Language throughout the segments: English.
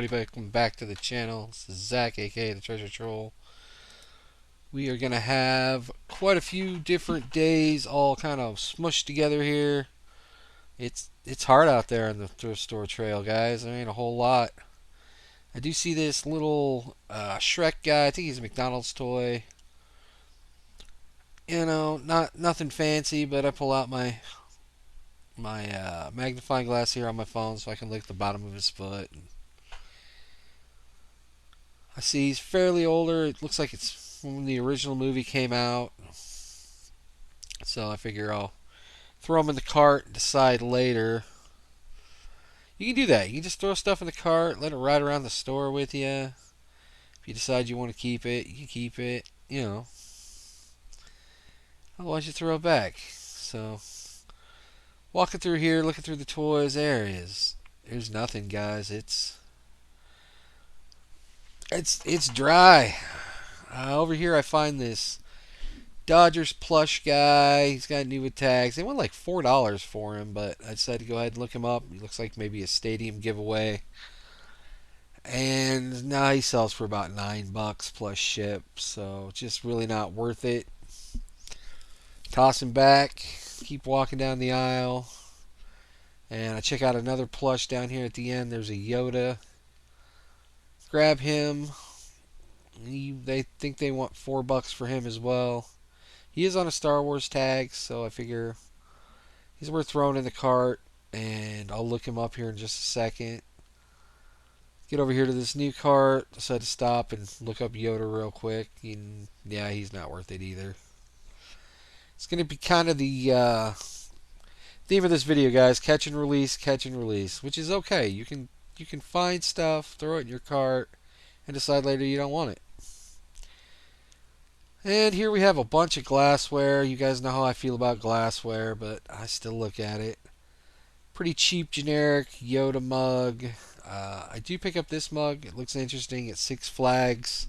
everybody, welcome back to the channel. This is Zach, aka the Treasure Troll. We are gonna have quite a few different days all kind of smushed together here. It's hard out there on the thrift store trail, guys. There ain't a whole lot. I do see this little Shrek guy. I think he's a McDonald's toy. Not nothing fancy, but I pull out my magnifying glass here on my phone so I can look at the bottom of his foot. I see he's fairly older. It looks like it's when the original movie came out. So I figure I'll throw him in the cart and decide later. You can do that. You can just throw stuff in the cart, let it ride around the store with you. If you decide you want to keep it, you can keep it. Otherwise you throw it back. So walking through here, looking through the toys, there it is. There's nothing, guys. It's dry. Over here I find this Dodgers plush guy. He's got new tags. They want like $4 for him, but I decided to go ahead and look him up. He looks like maybe a stadium giveaway. And now he sells for about $9 plus ship, so just really not worth it. Toss him back, keep walking down the aisle, and I check out another plush down here at the end. There's a Yoda. Grab him. They think they want $4 for him as well. He is on a Star Wars tag, so I figure he's worth throwing in the cart, and I'll look him up here in just a second. Get over here to this new cart. Decide to stop and look up Yoda real quick. Yeah, he's not worth it either. It's going to be kind of the theme of this video, guys. Catch and release, which is okay. You can find stuff, throw it in your cart, and decide later you don't want it. And here we have a bunch of glassware. You guys know how I feel about glassware, but I still look at it. Pretty cheap, generic Yoda mug. I do pick up this mug. It looks interesting. It's Six Flags.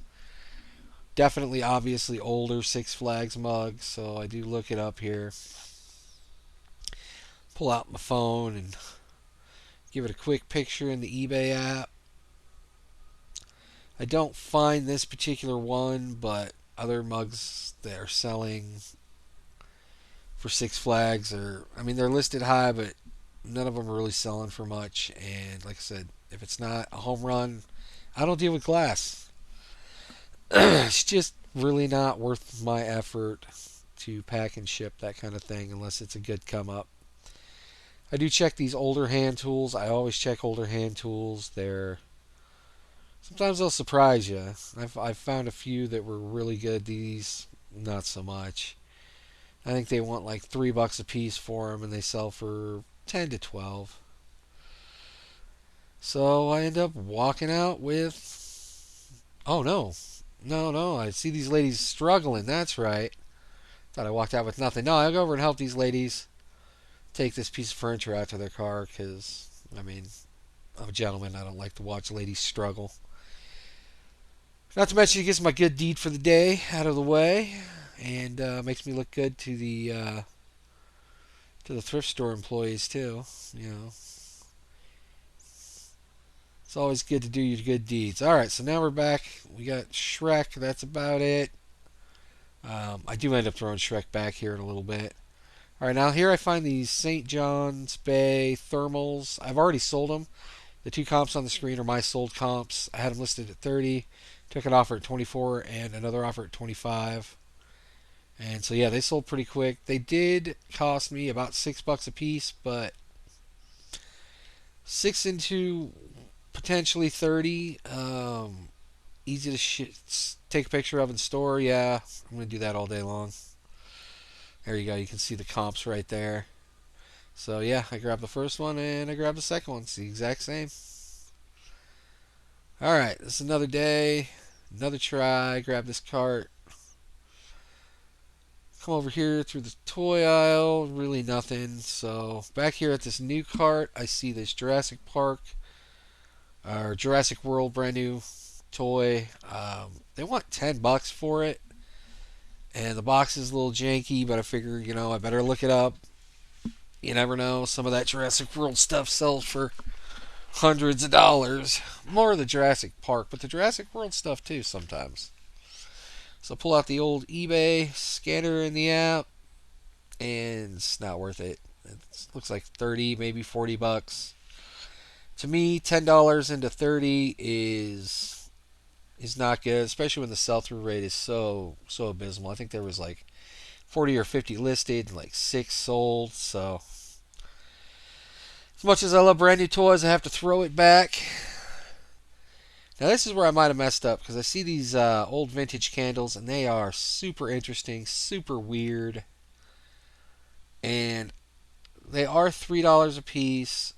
Definitely, obviously, older Six Flags mug, so I do look it up here. Pull out my phone and give it a quick picture in the eBay app. I don't find this particular one, but other mugs that are selling for Six Flags they're listed high, but none of them are really selling for much. And like I said, if it's not a home run, I don't deal with glass. It's just really not worth my effort to pack and ship that kind of thing unless it's a good come up. I do check these older hand tools. I always check older hand tools. Sometimes they'll surprise you. I've found a few that were really good. These, not so much. I think they want like $3 a piece for them, and they sell for 10 to 12. So I end up walking out with... Oh, no. No. I see these ladies struggling. That's right. Thought I walked out with nothing. No, I'll go over and help these ladies take this piece of furniture out to their car because, I'm a gentleman. I don't like to watch ladies struggle. Not to mention, it gets my good deed for the day out of the way, and makes me look good to the thrift store employees too. It's always good to do your good deeds. All right, so now we're back. We got Shrek. That's about it. I do end up throwing Shrek back here in a little bit. All right, now here I find these St. John's Bay thermals. I've already sold them. The two comps on the screen are my sold comps. I had them listed at 30. Took an offer at 24 and another offer at 25. And so yeah, they sold pretty quick. They did cost me about $6 a piece, but 6 into potentially 30. Easy to take a picture of in store. Yeah, I'm gonna do that all day long. There you go. You can see the comps right there. So yeah, I grabbed the first one and I grabbed the second one. It's the exact same. Alright, this is another day, another try. Grab this cart. Come over here through the toy aisle. Really nothing. So back here at this new cart, I see this Jurassic Park or Jurassic World brand new toy. They want $10 for it. And the box is a little janky, but I figure, I better look it up. You never know. Some of that Jurassic World stuff sells for hundreds of dollars. More of the Jurassic Park, but the Jurassic World stuff too sometimes. So pull out the old eBay scanner in the app, and it's not worth it. It looks like 30, maybe 40 bucks. To me, $10 into 30 is not good, especially when the sell-through rate is so abysmal. I think there was like 40 or 50 listed and like 6 sold. So as much as I love brand new toys, I have to throw it back. Now this is where I might have messed up because I see these old vintage candles and they are super interesting, super weird, and they are $3 a piece.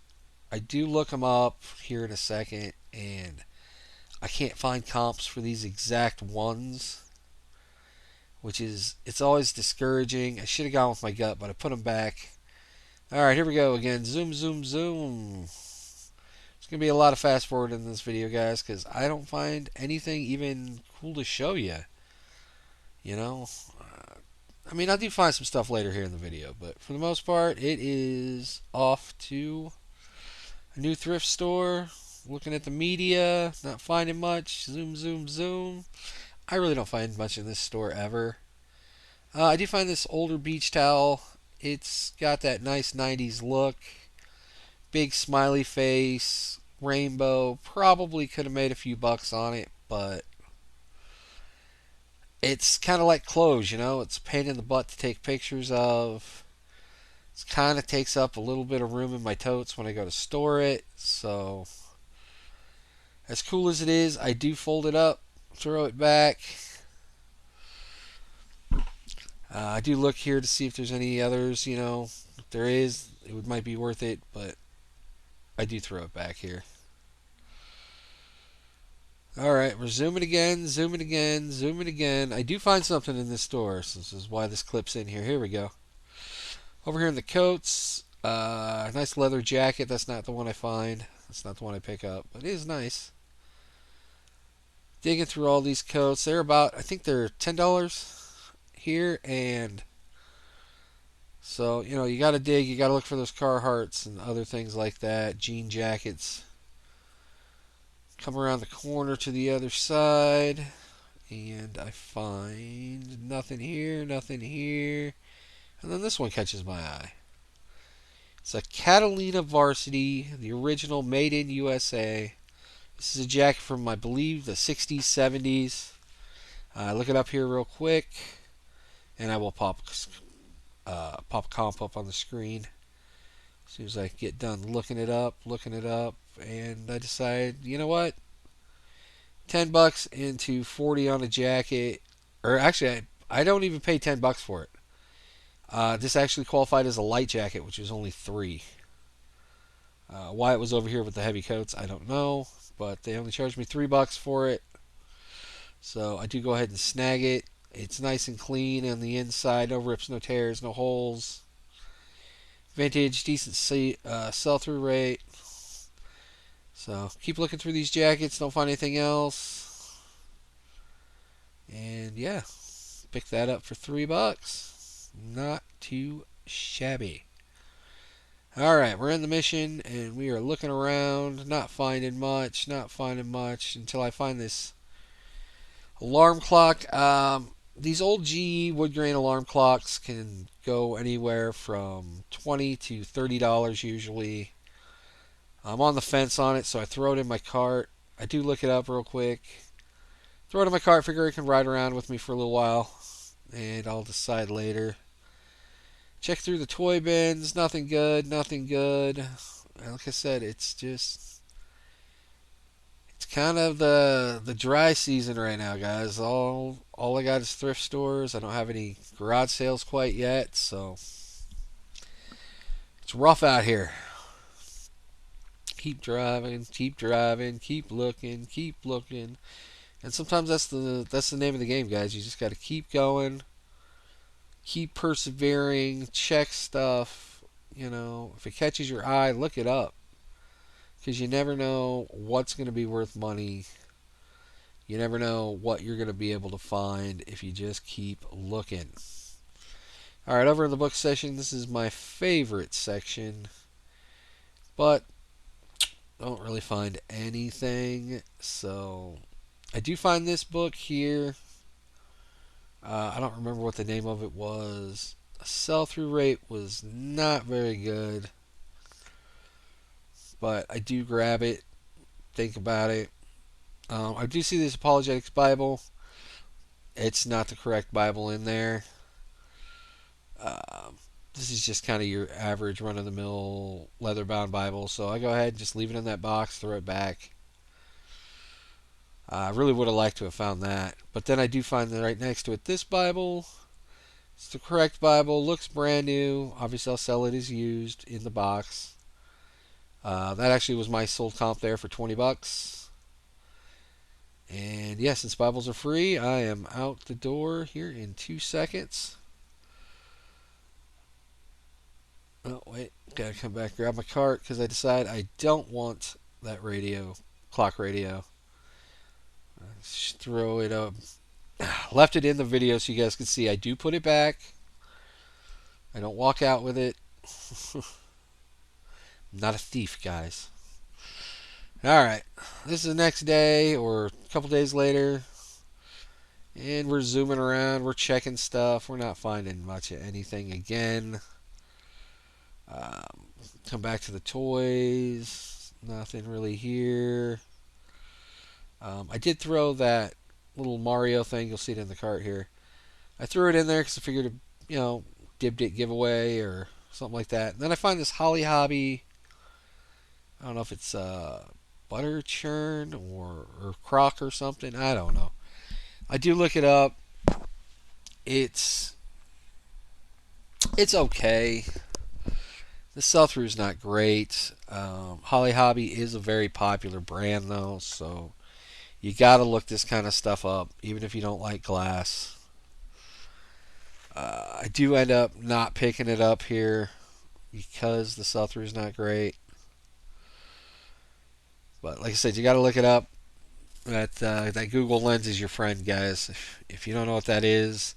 I do look them up here in a second, and I can't find comps for these exact ones, which is, it's always discouraging. I should have gone with my gut, but I put them back. All right, here we go again. Zoom, zoom, zoom. It's going to be a lot of fast forward in this video, guys, because I don't find anything even cool to show you. You know? I mean, I do find some stuff later here in the video, but for the most part, it is off to a new thrift store. Looking at the media, not finding much. Zoom, zoom, zoom. I really don't find much in this store ever. I do find this older beach towel. It's got that nice 90s look. Big smiley face, rainbow. Probably could have made a few bucks on it, but it's kind of like clothes, you know? It's a pain in the butt to take pictures of. It kind of takes up a little bit of room in my totes when I go to store it. So, as cool as it is, I do fold it up, throw it back. I do look here to see if there's any others, you know. If there is, it might be worth it, but I do throw it back here. Alright, we're zooming again, zooming again, zooming again. I do find something in this store, so this is why this clip's in here. Here we go. Over here in the coats, nice leather jacket. That's not the one I find. That's not the one I pick up, but it is nice. Digging through all these coats. They're about, I think they're $10 here, and so, you know, you got to dig, you got to look for those Carhartts and other things like that, jean jackets. Come around the corner to the other side, and I find nothing here, nothing here, and then this one catches my eye. It's a Catalina Varsity, the original, made in USA. This is a jacket from, I believe, the 60s, 70s. Look it up here real quick, and I will pop comp up on the screen as soon as I get done looking it up, and I decide, you know what, $10 into 40 on a jacket, or actually, I don't even pay $10 for it. This actually qualified as a light jacket, which was only $3. Why it was over here with the heavy coats, I don't know, but they only charged me $3 for it. So I do go ahead and snag it. It's nice and clean on the inside, no rips, no tears, no holes. Vintage, decent sell-through rate. So keep looking through these jackets, don't find anything else. And yeah, pick that up for $3. Not too shabby. Alright, we're in the mission, and we are looking around, not finding much, until I find this alarm clock. These old GE wood grain alarm clocks can go anywhere from $20 to $30 usually. I'm on the fence on it, so I throw it in my cart. I do look it up real quick. Throw it in my cart, figure it can ride around with me for a little while, and I'll decide later. Check through the toy bins, nothing good, nothing good. Like I said, it's kind of the dry season right now, guys. All I got is thrift stores. I don't have any garage sales quite yet, so it's rough out here. Keep driving, keep looking, and sometimes that's the name of the game, guys. You just got to keep going, keep persevering, check stuff. You know, if it catches your eye, look it up, because you never know what's going to be worth money. You never know what you're going to be able to find if you just keep looking. Alright, over in the book section, this is my favorite section. But don't really find anything. So I do find this book here. I don't remember what the name of it was. The sell-through rate was not very good, but I do grab it, think about it. I do see this Apologetics Bible. It's not the correct Bible in there. Um, this is just kind of your average run-of-the-mill leather-bound Bible, so I go ahead and just leave it in that box, throw it back. I really would have liked to have found that, but then I do find that right next to it this Bible. It's the correct Bible, looks brand new. Obviously, I'll sell it as used in the box. That actually was my sold comp there for 20 bucks. And yeah, since Bibles are free, I am out the door here in 2 seconds. Oh, wait. Gotta come back, grab my cart, because I decide I don't want that radio, clock radio. Just throw it up. Left it in the video so you guys can see. I do put it back. I don't walk out with it. I'm not a thief, guys. Alright. This is the next day, or a couple days later. And we're zooming around. We're checking stuff. We're not finding much of anything again. Come back to the toys. Nothing really here. I did throw that little Mario thing. You'll see it in the cart here. I threw it in there because I figured, Dib Dit giveaway or something like that. And then I find this Holly Hobby. I don't know if it's butter churn or crock or something. I don't know. I do look it up. It's okay. The sell-through is not great. Holly Hobby is a very popular brand though, so you gotta look this kind of stuff up, even if you don't like glass. I do end up not picking it up here because the sell-through is not great. But like I said, you gotta look it up. That Google Lens is your friend, guys. If you don't know what that is,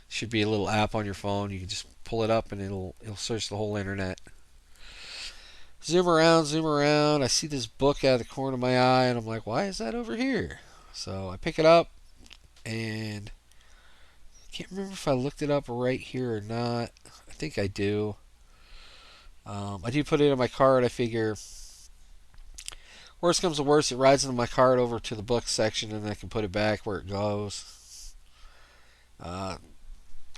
it should be a little app on your phone. You can just pull it up and it'll search the whole internet. Zoom around, zoom around. I see this book out of the corner of my eye, and I'm like, why is that over here? So I pick it up, and I can't remember if I looked it up right here or not. I think I do. I do put it in my cart. I figure, worst comes to worst, it rides into my cart over to the book section, and I can put it back where it goes.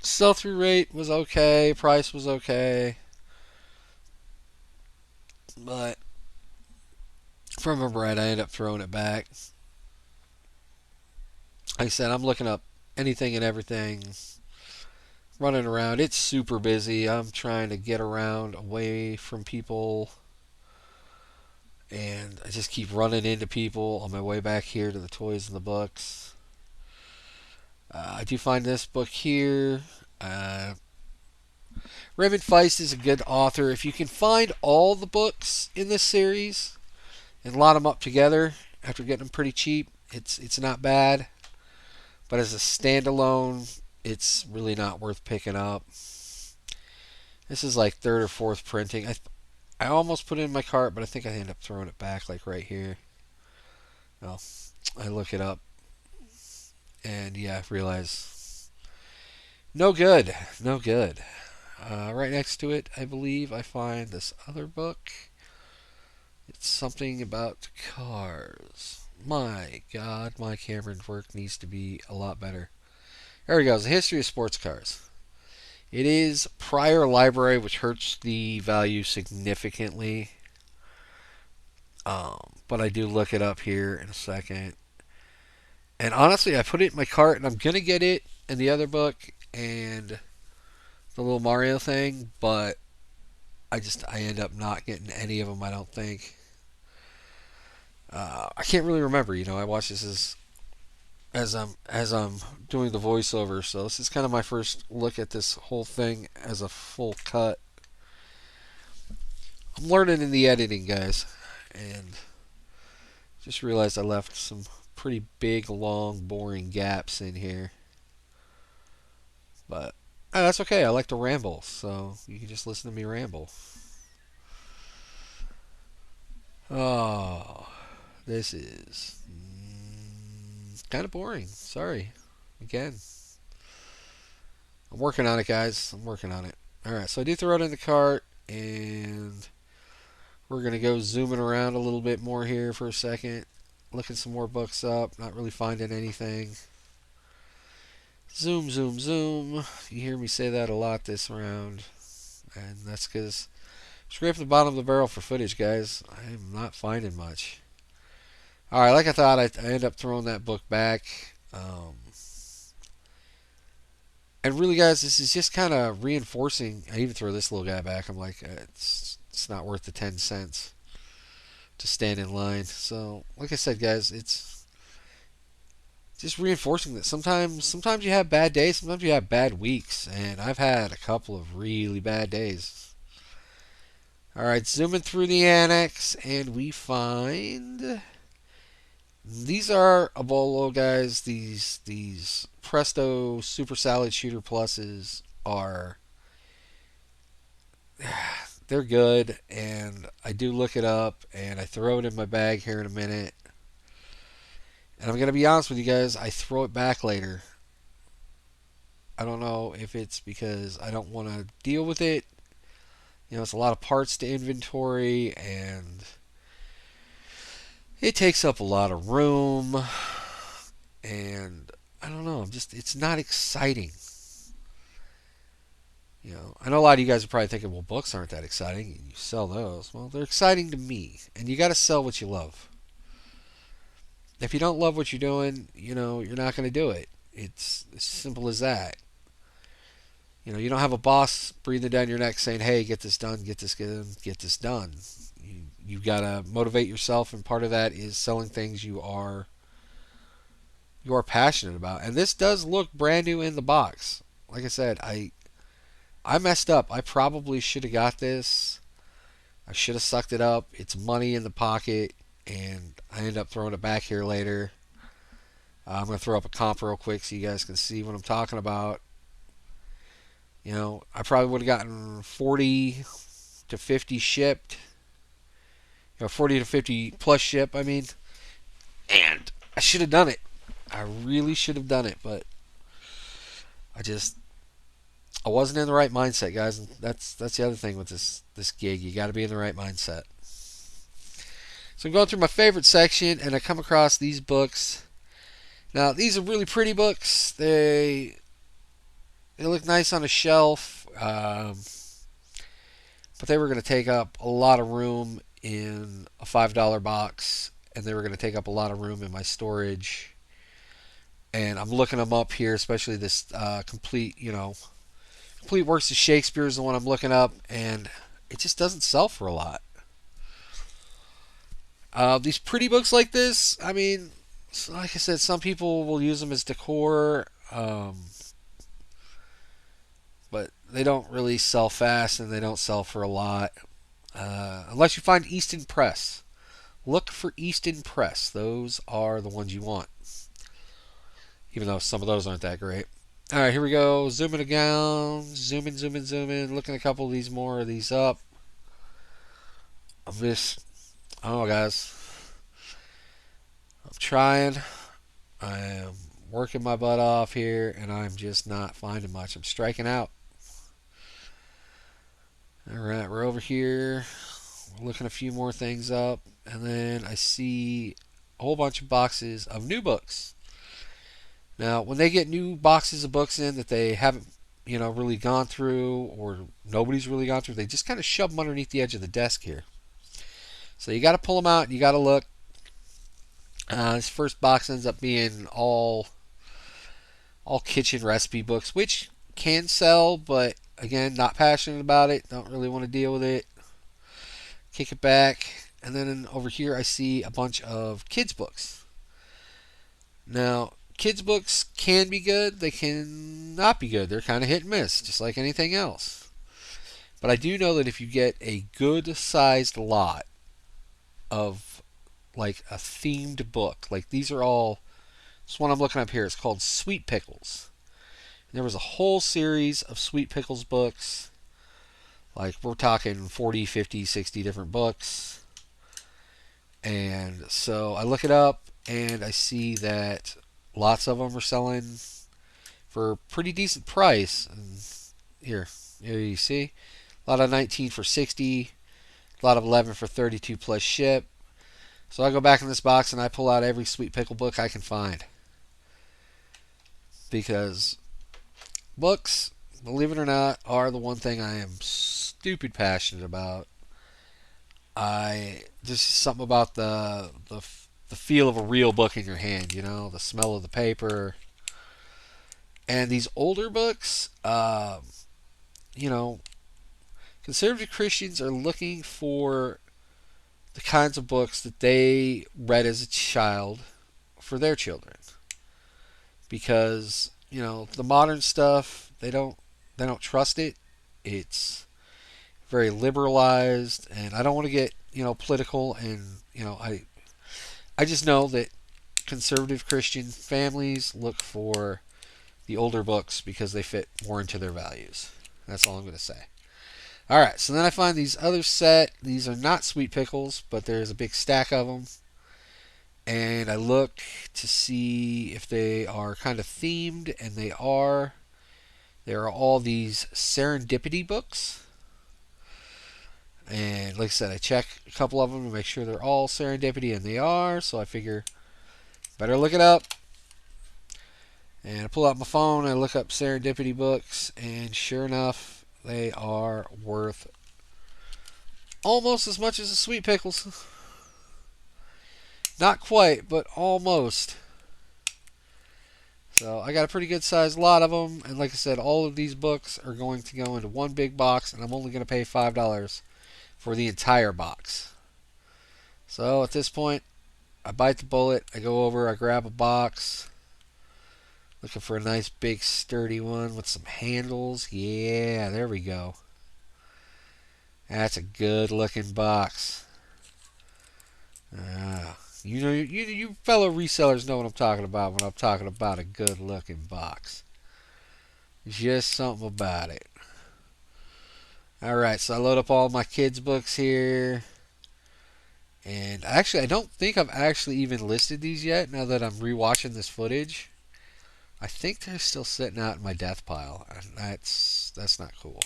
Sell-through rate was okay. Price was okay. But if I remember right, I ended up throwing it back. Like I said, I'm looking up anything and everything. Running around. It's super busy. I'm trying to get around away from people. And I just keep running into people on my way back here to the toys and the books. I do find this book here. Raymond Feist is a good author. If you can find all the books in this series and lot them up together after getting them pretty cheap, it's not bad. But as a standalone, it's really not worth picking up. This is like third or fourth printing. I almost put it in my cart, but I think I ended up throwing it back like right here. Well, I look it up, and yeah, I realize no good, no good. Right next to it, I believe I find this other book. It's something about cars. My God, my camera work needs to be a lot better. There we go. It's a history of sports cars. It is prior library, which hurts the value significantly. But I do look it up here in a second. And honestly, I put it in my cart, and I'm gonna get it in the other book and the little Mario thing, but I end up not getting any of them. I don't think. I can't really remember. I watch this as I'm doing the voiceover, so this is kind of my first look at this whole thing as a full cut. I'm learning in the editing, guys, and just realized I left some pretty big, long, boring gaps in here. But that's okay. I like to ramble, so you can just listen to me ramble. Oh, this is kind of boring. Sorry. Again, I'm working on it, guys. I'm working on it. Alright, so I do throw it in the cart, and we're going to go zooming around a little bit more here for a second. Looking some more books up, not really finding anything. Zoom, zoom, zoom. You hear me say that a lot this round, and that's because I'm scraping the bottom of the barrel for footage, guys. I'm not finding much. Alright, like I thought, I end up throwing that book back. And really, guys, this is just kind of reinforcing. I even throw this little guy back. I'm like, it's not worth the 10 cents to stand in line. So, like I said, guys, it's just reinforcing that sometimes you have bad days, sometimes you have bad weeks, and I've had a couple of really bad days. All right, zooming through the annex, and we find these are a bolo, guys. These Presto Super Salad Shooter Pluses are they're good, and I do look it up, and I throw it in my bag here in a minute. And I'm gonna be honest with you guys, I throw it back later. I don't know if it's because I don't want to deal with it. You know, it's a lot of parts to inventory, and it takes up a lot of room, and I don't know. It's not exciting. You know, I know a lot of you guys are probably thinking, well, books aren't that exciting. You sell those. Well, they're exciting to me, and you got to sell what you love. If you don't love what you're doing, you know, you're not going to do it. It's as simple as that. You know, you don't have a boss breathing down your neck saying, "Hey, get this done, get this done, get this done." You got to motivate yourself, and part of that is selling things you are passionate about. And this does look brand new in the box. Like I said, I messed up. I probably should have got this. I should have sucked it up. It's money in the pocket, and I end up throwing it back here later. I'm going to throw up a comp real quick so you guys can see what I'm talking about. You know, I probably would have gotten 40 to 50 shipped. You know, 40 to 50 plus ship, I mean. And I should have done it. I really should have done it, but I wasn't in the right mindset, guys. And that's the other thing with this gig. You got to be in the right mindset. So I'm going through my favorite section, and I come across these books. Now, these are really pretty books. They look nice on a shelf, but they were going to take up a lot of room in a $5 box, and they were going to take up a lot of room in my storage. And I'm looking them up here, especially this complete works of Shakespeare is the one I'm looking up, and it just doesn't sell for a lot. These pretty books like this, I mean, like I said, some people will use them as decor. But they don't really sell fast, and they don't sell for a lot. Unless you find Easton Press. Look for Easton Press. Those are the ones you want. Even though some of those aren't that great. Alright, here we go. Zooming it down. Zooming, zooming, zooming. Looking a couple of these more of these up. Oh, guys. I'm trying. I am working my butt off here, and I'm just not finding much. I'm striking out. Alright, we're over here. We're looking a few more things up. And then I see a whole bunch of boxes of new books. Now, when they get new boxes of books in that they haven't, really gone through, or nobody's really gone through, they just kind of shove them underneath the edge of the desk here. So you got to pull them out, and you got to look. This first box ends up being all kitchen recipe books, which can sell, but again, not passionate about it. Don't really want to deal with it. Kick it back. And then over here I see a bunch of kids books. Now, kids books can be good. They can not be good. They're kind of hit and miss, just like anything else. But I do know that if you get a good sized lot of like a themed book, like these are all, this one I'm looking up here is called Sweet Pickles. And there was a whole series of Sweet Pickles books. Like we're talking 40, 50, 60 different books. And so I look it up and I see that lots of them are selling for a pretty decent price. And here you see a lot of 19 for 60, a lot of 11 for 32 plus ship. So I go back in this box and I pull out every Sweet Pickle book I can find. Because books, believe it or not, are the one thing I am stupid passionate about. There's something about the feel of a real book in your hand, the smell of the paper. And these older books, you know, conservative Christians are looking for the kinds of books that they read as a child for their children, because the modern stuff, they don't trust it. It's very liberalized, and I don't want to get political, and I just know that conservative Christian families look for the older books because they fit more into their values. That's all I'm going to say. All right, so then I find these other set. These are not Sweet Pickles, but there's a big stack of them. And I look to see if they are kind of themed, and they are. There are all these serendipity books. And like I said, I check a couple of them to make sure they're all serendipity, and they are. So I figure better look it up. And I pull out my phone, I look up serendipity books, and sure enough, they are worth almost as much as the Sweet Pickles. Not quite, but almost. So I got a pretty good sized lot of them, and like I said, all of these books are going to go into one big box, and I'm only going to pay $5 for the entire box. So at this point, I bite the bullet, I go over, I grab a box, looking for a nice big sturdy one with some handles. Yeah, there we go. That's a good looking box. You fellow resellers know what I'm talking about when I'm talking about a good looking box. Just something about it. Alright, so I load up all my kids' books here. And actually, I don't think I've actually even listed these yet now that I'm rewatching this footage. I think they're still sitting out in my death pile. And that's not cool.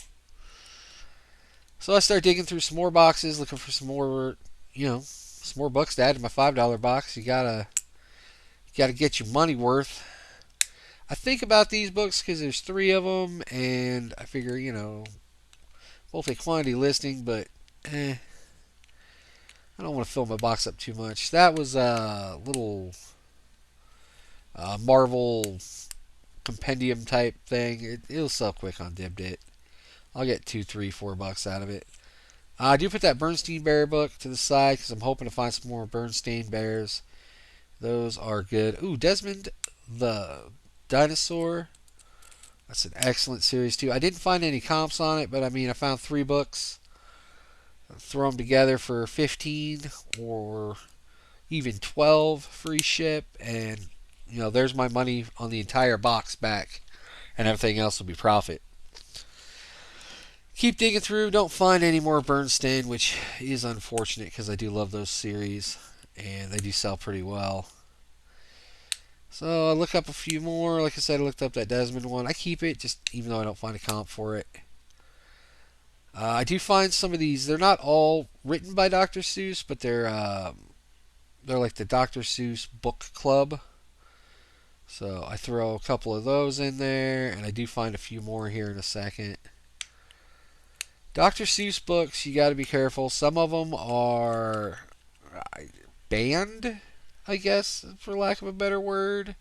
So I start digging through some more boxes, looking for some more, some more books to add to my $5 box. You gotta get your money worth. I think about these books because there's 3 of them, and I figure, both a quantity listing, but I don't want to fill my box up too much. That was a little Marvel compendium type thing. It'll sell quick on Dibdit. I'll get $2, $3, $4 out of it. I do put that Bernstein Bear book to the side because I'm hoping to find some more Bernstein Bears. Those are good. Ooh, Desmond the Dinosaur. That's an excellent series too. I didn't find any comps on it, but I found 3 books. Throw them together for 15 or even 12 free ship, and there's my money on the entire box back, and everything else will be profit. Keep digging through, don't find any more Bernstein, which is unfortunate because I do love those series and they do sell pretty well. So I look up a few more. Like I said, I looked up that Desmond one. I keep it, just even though I don't find a comp for it. I do find some of these. They're not all written by Dr. Seuss, but they're like the Dr. Seuss book club. So I throw a couple of those in there, and I do find a few more here in a second. Dr. Seuss books, you got to be careful. Some of them are banned, I guess, for lack of a better word.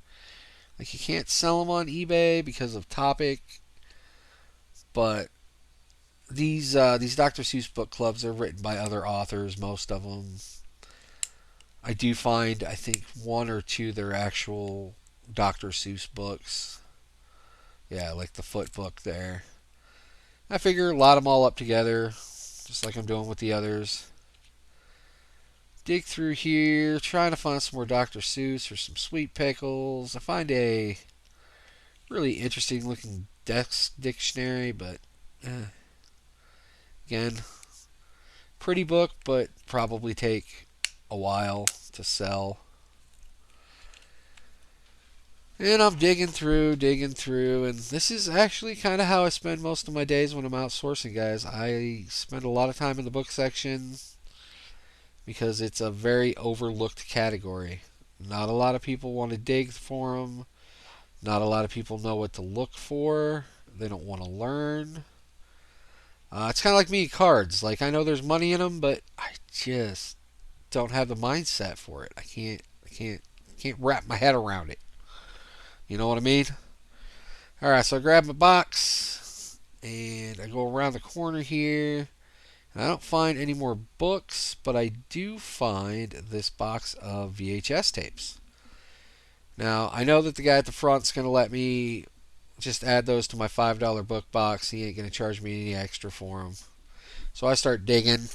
Like, you can't sell them on eBay because of topic. But these Dr. Seuss book clubs are written by other authors, most of them. I do find, I think, 1 or 2 they're actual Dr. Seuss books. Yeah, like the Foot book there. I figure lot them all up together, just like I'm doing with the others. Dig through here, trying to find some more Dr. Seuss or some Sweet Pickles. I find a really interesting looking dictionary, but again, pretty book, but probably take a while to sell. And I'm digging through, and this is actually kind of how I spend most of my days when I'm outsourcing, guys. I spend a lot of time in the book section because it's a very overlooked category. Not a lot of people want to dig for them. Not a lot of people know what to look for. They don't want to learn. It's kind of like me, cards. Like, I know there's money in them, but I just don't have the mindset for it. I can't wrap my head around it. You know what I mean? All right, so I grab my box and I go around the corner here. And I don't find any more books, but I do find this box of VHS tapes. Now, I know that the guy at the front's going to let me just add those to my $5 book box. He ain't going to charge me any extra for them. So I start digging.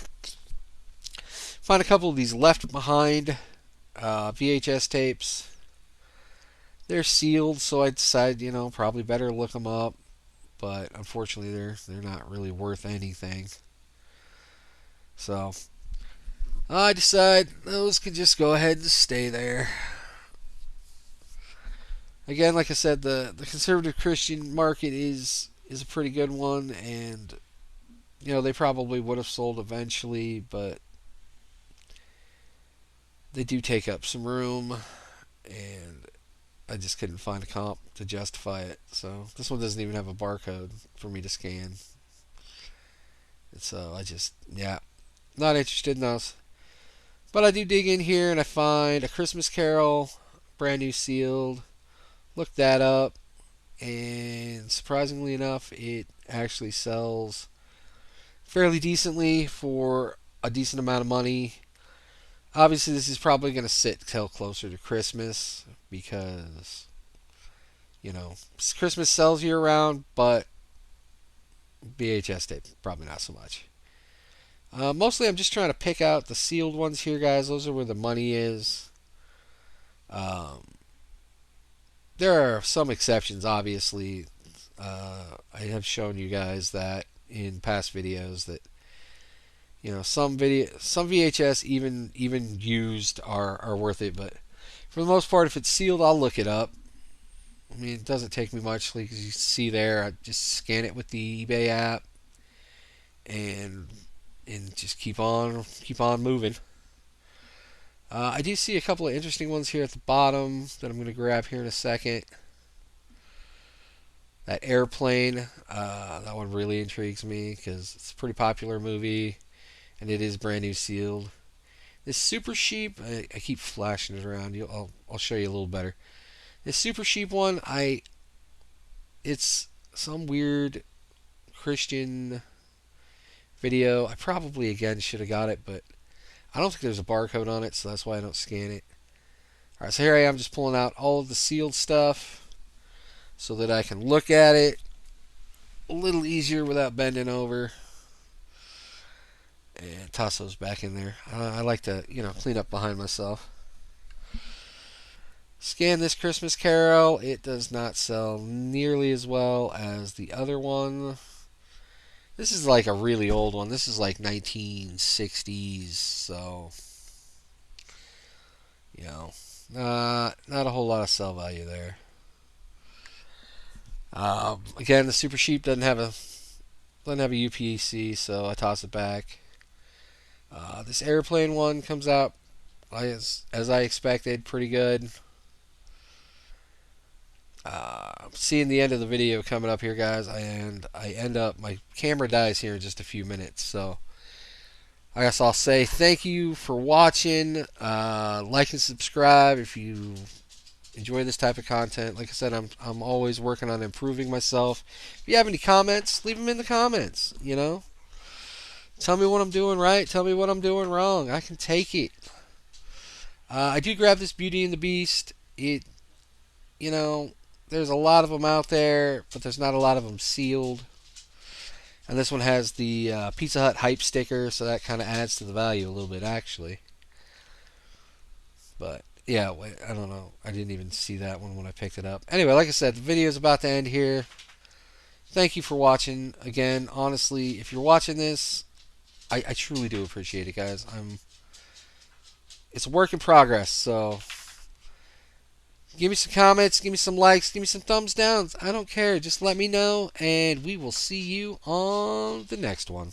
Find a couple of these left behind VHS tapes. They're sealed, so I decide, probably better look them up. But unfortunately, they're not really worth anything. So I decide those can just go ahead and stay there. Again, like I said, the conservative Christian market is a pretty good one, and they probably would have sold eventually, but they do take up some room, and I just couldn't find a comp to justify it. So this one doesn't even have a barcode for me to scan. And so not interested in those. But I do dig in here and I find A Christmas Carol, brand new sealed. Look that up, and surprisingly enough, it actually sells fairly decently for a decent amount of money. Obviously, this is probably going to sit till closer to Christmas because, Christmas sells year round, but VHS tape, probably not so much. Mostly, I'm just trying to pick out the sealed ones here, guys. Those are where the money is. There are some exceptions, obviously. I have shown you guys that in past videos that some VHS even used are worth it, but for the most part, if it's sealed, I'll look it up. I mean, it doesn't take me much. Like you see there, I just scan it with the eBay app, and just keep on moving. I do see a couple of interesting ones here at the bottom that I'm going to grab here in a second. That Airplane, that one really intrigues me because it's a pretty popular movie, and it is brand new sealed. This Super Sheep, I keep flashing it around. I'll show you a little better. This Super Sheep one, it's some weird Christian video. I probably again should have got it, but I don't think there's a barcode on it, so that's why I don't scan it. Alright, so here I am just pulling out all of the sealed stuff so that I can look at it a little easier without bending over. And toss those back in there. I like to, clean up behind myself. Scan this Christmas Carol. It does not sell nearly as well as the other one. This is like a really old one. This is like 1960s, so not a whole lot of sell value there. Again, the Super Sheep doesn't have a UPC, so I toss it back. This Airplane one comes out as I expected, pretty good. I'm seeing the end of the video coming up here, guys, and my camera dies here in just a few minutes, so I guess I'll say thank you for watching. Like and subscribe if you enjoy this type of content. Like I said, I'm always working on improving myself. If you have any comments, leave them in the comments. Tell me what I'm doing right. Tell me what I'm doing wrong. I can take it. I do grab this Beauty and the Beast. There's a lot of them out there, but there's not a lot of them sealed. And this one has the Pizza Hut hype sticker, so that kind of adds to the value a little bit, actually. But, yeah, I don't know. I didn't even see that one when I picked it up. Anyway, like I said, the video is about to end here. Thank you for watching. Again, honestly, if you're watching this, I truly do appreciate it, guys. it's a work in progress. So give me some comments, give me some likes, give me some thumbs downs. I don't care. Just let me know, and we will see you on the next one.